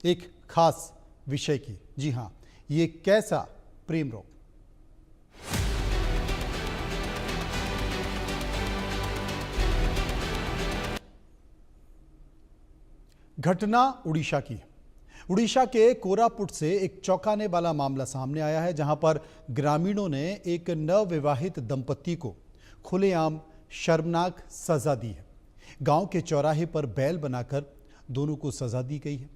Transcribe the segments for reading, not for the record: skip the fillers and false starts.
एक खास विषय की। जी हां, ये कैसा प्रेम रोग। घटना उड़ीसा की है। उड़ीसा के कोरापुट से एक चौंकाने वाला मामला सामने आया है, जहां पर ग्रामीणों ने एक नवविवाहित दंपति को खुलेआम शर्मनाक सजा दी है। गांव के चौराहे पर बैल बनाकर दोनों को सजा दी गई है।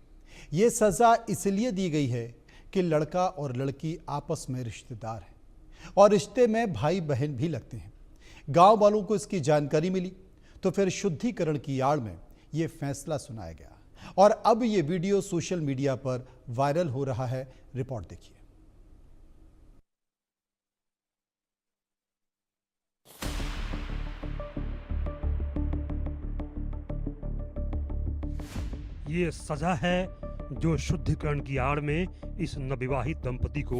ये सजा इसलिए दी गई है कि लड़का और लड़की आपस में रिश्तेदार हैं और रिश्ते में भाई बहन भी लगते हैं। गांव वालों को इसकी जानकारी मिली तो फिर शुद्धिकरण की आड़ में ये फैसला सुनाया गया और अब ये वीडियो सोशल मीडिया पर वायरल हो रहा है। रिपोर्ट देखिए। ये सजा है जो शुद्धिकरण की आड़ में इस नवविवाहित दंपति को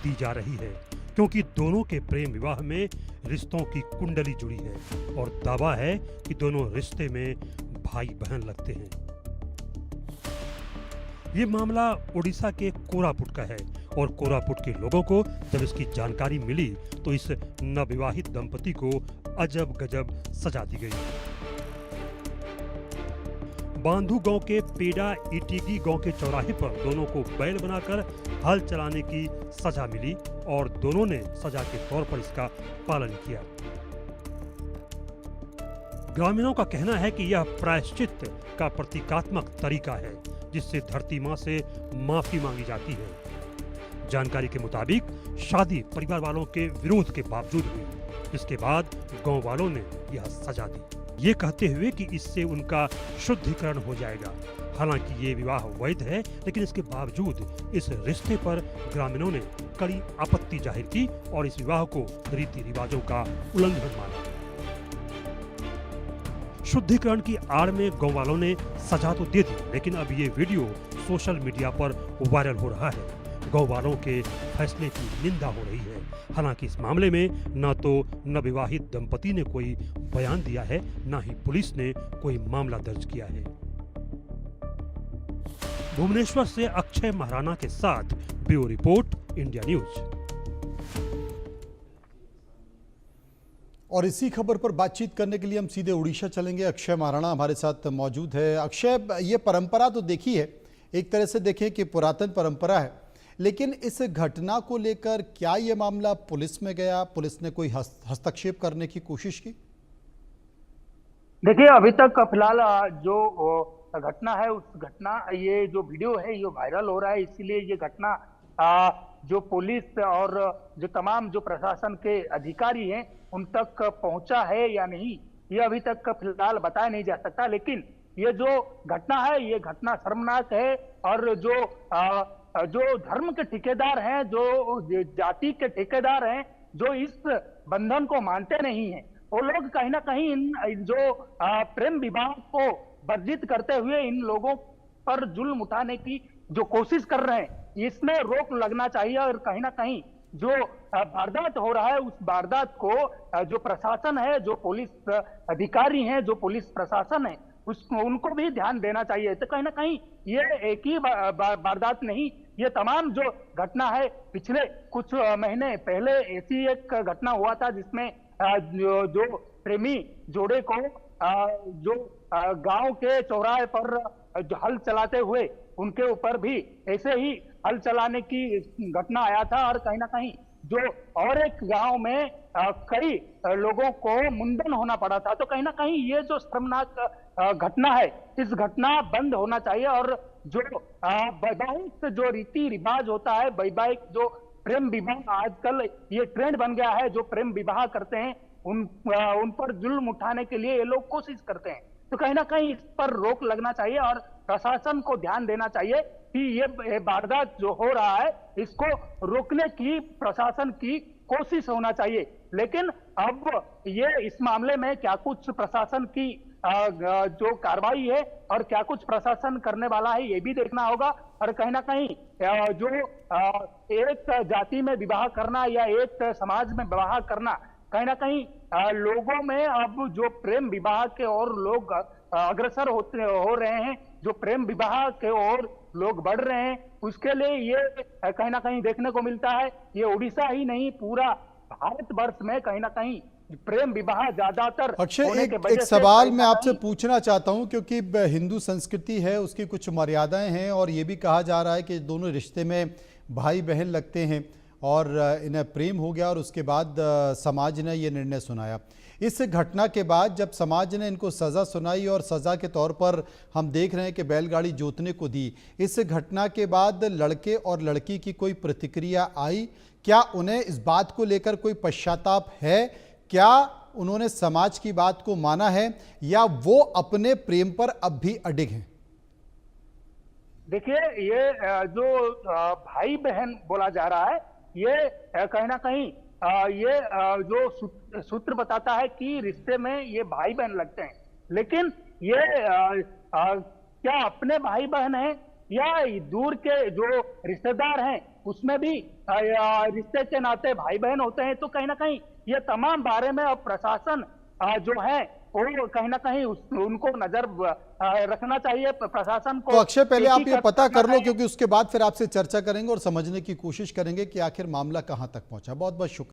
दी जा रही है, क्योंकि दोनों के प्रेम विवाह में रिश्तों की कुंडली जुड़ी है और दावा है कि दोनों रिश्ते में भाई बहन लगते हैं। ये मामला उड़ीसा के कोरापुट का है और कोरापुट के लोगों को जब इसकी जानकारी मिली तो इस नवविवाहित दंपति को अजब गजब सजा दी गई। बांधु गांव के पेड़ा इटिगी गांव के चौराहे पर दोनों को बैल बनाकर हल चलाने की सजा मिली और दोनों ने सजा के तौर पर इसका पालन किया। ग्रामीणों का कहना है कि यह प्रायश्चित का प्रतीकात्मक तरीका है जिससे धरती मां से माफी मांगी जाती है। जानकारी के मुताबिक शादी परिवार वालों के विरोध के बावजूद हुई। इसके बाद गांव वालों ने यह सजा दी, ये कहते हुए कि इससे उनका शुद्धिकरण हो जाएगा। हालांकि ये विवाह वैध है, लेकिन इसके बावजूद इस रिश्ते पर ग्रामीणों ने कड़ी आपत्ति जाहिर की और इस विवाह को रीति रिवाजों का उल्लंघन माना। शुद्धिकरण की आड़ में गांव वालों ने सजा तो दे दी, लेकिन अब ये वीडियो सोशल मीडिया पर वायरल हो रहा है। गांव वालों के फैसले की निंदा हो रही है। हालांकि इस मामले में न तो नवविवाहित दंपति ने कोई बयान दिया है, न ही पुलिस ने कोई मामला दर्ज किया है। भुवनेश्वर से अक्षय महाराणा के साथ ब्यूरो रिपोर्ट, इंडिया न्यूज। और इसी खबर पर बातचीत करने के लिए हम सीधे उड़ीसा चलेंगे। अक्षय महाराणा हमारे साथ मौजूद है। अक्षय, ये परंपरा तो देखी है, एक तरह से देखें कि पुरातन परंपरा है, लेकिन इस घटना को लेकर क्या ये मामला पुलिस में गया? पुलिस ने कोई हस्तक्षेप करने की कोशिश की? देखिए, अभी तक फिलहाल जो घटना है, उस घटना, ये जो वीडियो है ये वायरल हो रहा है, इसीलिए ये घटना जो पुलिस और जो तमाम जो प्रशासन के अधिकारी हैं उन तक पहुंचा है या नहीं, ये अभी तक फिलहाल बताया नहीं जा सकता। लेकिन ये जो घटना है ये घटना शर्मनाक है और जो धर्म के ठेकेदार हैं, जो जाति के ठेकेदार हैं, जो इस बंधन को मानते नहीं हैं, वो लोग कहीं ना कहीं इन जो प्रेम विवाह को वर्जित करते हुए इन लोगों पर जुल्म उठाने की जो कोशिश कर रहे हैं, इसमें रोक लगना चाहिए। और कहीं ना कहीं जो वारदात हो रहा है उस वारदात को जो प्रशासन है, जो पुलिस अधिकारी हैं, जो पुलिस प्रशासन है, उनको भी ध्यान देना चाहिए। तो कहीं ना कहीं ये एक ही वारदात नहीं, ये तमाम जो घटना है, पिछले कुछ महीने पहले ऐसी एक घटना हुआ था जिसमें जो प्रेमी जोड़े को जो गांव के चौराहे पर जो हल चलाते हुए उनके ऊपर भी ऐसे ही हल चलाने की घटना आया था। और कहीं ना कहीं जो और एक गांव में कई लोगों को मुंडन होना पड़ा था। तो कहीं ना कहीं ये जो शर्मनाक घटना है, इस घटना बंद होना चाहिए। और जो वैवाहिक जो रीति रिवाज होता है, वैवाहिक जो प्रेम विवाह आजकल ये ट्रेंड बन गया है, जो प्रेम विवाह करते हैं उन पर जुल्म उठाने के लिए ये लोग कोशिश करते हैं। तो कहीं ना कहीं इस पर रोक लगना चाहिए और प्रशासन को ध्यान देना चाहिए कि ये वारदात जो हो रहा है इसको रोकने की प्रशासन की कोशिश होना चाहिए। लेकिन अब ये इस मामले में क्या कुछ प्रशासन की जो कार्रवाई है और क्या कुछ प्रशासन करने वाला है, ये भी देखना होगा। और कहीं ना कहीं जो एक जाति में विवाह करना या एक समाज में विवाह करना, कहीं ना कहीं लोगों में अब जो प्रेम विवाह के और लोग अग्रसर हो रहे हैं, जो प्रेम विवाह के ओर लोग बढ़ रहे हैं, उसके लिए ये कहीं ना कहीं देखने को मिलता है। ये उड़ीसा ही नहीं, पूरा भारतवर्ष में कहीं ना कहीं प्रेम विवाह ज्यादातर अक्षय, होने के एक वजह से सवाल कहीं मैं ना आपसे कहीं पूछना चाहता हूं, क्योंकि हिंदू संस्कृति है, उसकी कुछ मर्यादाएं हैं और ये भी कहा जा रहा है कि दोनों रिश्ते में भाई बहन लगते हैं और इन्हें प्रेम हो गया और उसके बाद समाज ने ये निर्णय सुनाया। इस घटना के बाद जब समाज ने इनको सज़ा सुनाई और सज़ा के तौर पर हम देख रहे हैं कि बैलगाड़ी जोतने को दी, इस घटना के बाद लड़के और लड़की की कोई प्रतिक्रिया आई? क्या उन्हें इस बात को लेकर कोई पश्चाताप है? क्या उन्होंने समाज की बात को माना है या वो अपने प्रेम पर अब भी अडिग हैं? देखिए, ये जो भाई बहन बोला जा रहा है, ये कहीं ना कहीं ये जो सूत्र बताता है कि रिश्ते में ये भाई बहन लगते हैं, लेकिन ये क्या अपने भाई बहन हैं या दूर के जो रिश्तेदार हैं उसमें भी रिश्ते के नाते भाई बहन होते हैं? तो कहीं ना कहीं ये तमाम बारे में अब प्रशासन जो है वो कहीं ना कहीं उनको नजर रखना चाहिए प्रशासन को। तो अक्षय, पहले आप ये पता कर लो, चाहिए। क्योंकि उसके बाद फिर आपसे चर्चा करेंगे और समझने की कोशिश करेंगे कि आखिर मामला कहां तक पहुंचा। बहुत बहुत शुक्रिया।